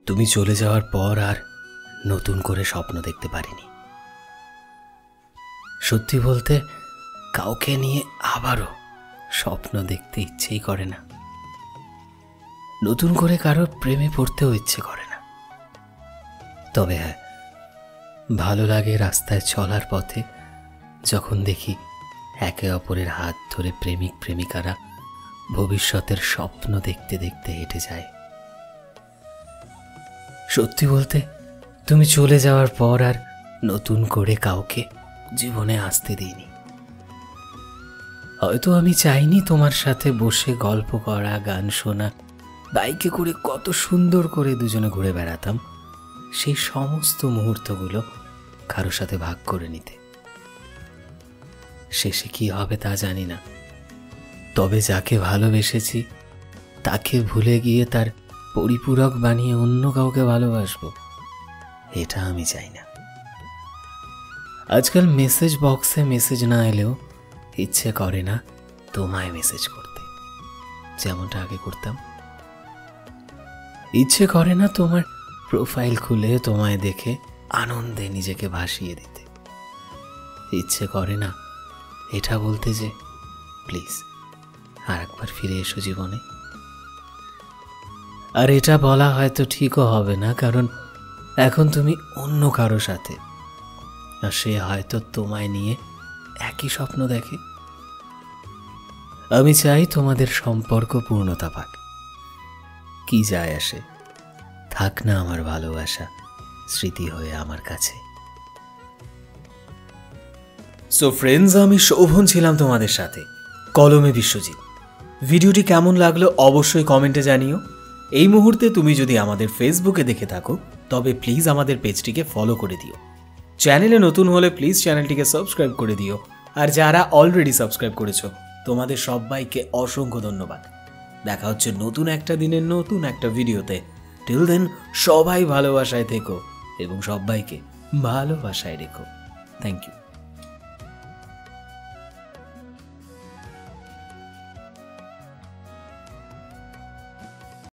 তুমি চলে যাওয়ার পর আর নতুন করে স্বপ্ন দেখতে পারিনি। সত্যি বলতে কাউকে নিয়ে আবারও স্বপ্ন দেখতে ইচ্ছেই করে না। নতুন করে কারোর প্রেমে পড়তেও ইচ্ছে করে না। তবে হ্যাঁ, ভালো লাগে রাস্তায় চলার পথে যখন দেখি একে অপরের হাত ধরে প্রেমিক প্রেমিকারা ভবিষ্যতের স্বপ্ন দেখতে দেখতে হেঁটে যায়। সত্যি বলতে তুমি চলে যাওয়ার পর আর নতুন করে কাউকে জীবনে আসতে দিইনি। হয়তো আমি চাইনি তোমার সাথে বসে গল্প করা, গান শোনা, বাইকে করে কত সুন্দর করে দুজনে ঘুরে বেড়াতাম, সেই সমস্ত মুহূর্তগুলো কারোর সাথে ভাগ করে নিতে। শেষে কি হবে তা জানি না, তবে যাকে ভালোবেসেছি তাকে ভুলে গিয়ে তার পরিপূরক বানিয়ে অন্য কাউকে ভালোবাসবো, এটা আমি চাই না। আজকাল মেসেজ বক্সে মেসেজ না এলেও ইচ্ছে করে না তোমায় মেসেজ করতে, যেমনটা আগে করতাম। ইচ্ছে করে না তোমার প্রোফাইল খুলে তোমায় দেখে আনন্দে নিজেকে ভাসিয়ে দিতে। ইচ্ছে করে না এটা বলতে যে প্লিজ আর একবার ফিরে এসো জীবনে। আর এটা বলা হয়তো ঠিকও হবে না, কারণ এখন তুমি অন্য কারো সাথে, আর সে হয়তো তোমায় নিয়ে একই স্বপ্ন দেখে। আমি চাই তোমাদের সম্পর্ক পূর্ণতা পাক, কি যায় আসে, থাক না আমার ভালোবাসা স্মৃতি হয়ে আমার কাছে। সো ফ্রেন্ডস, আমি শোভন ছিলাম তোমাদের সাথে, কলমে বিশ্বজিৎ। ভিডিওটি কেমন লাগলো অবশ্যই কমেন্টে জানিও। এই মুহূর্তে তুমি যদি আমাদের ফেসবুকে দেখে থাকো তবে প্লিজ আমাদের পেজটিকে ফলো করে দিও। চ্যানেলে নতুন হলে প্লিজ চ্যানেলটিকে সাবস্ক্রাইব করে দিও। আর যারা অলরেডি সাবস্ক্রাইব করেছো তোমাদের সবাইকে অসংখ্য ধন্যবাদ। দেখা হচ্ছে নতুন একটা দিনের নতুন একটা ভিডিওতে। টিল দেন সবাই ভালোবাসায় থেকো এবং সবাইকে ভালোবাসায় রেখো। Thank you.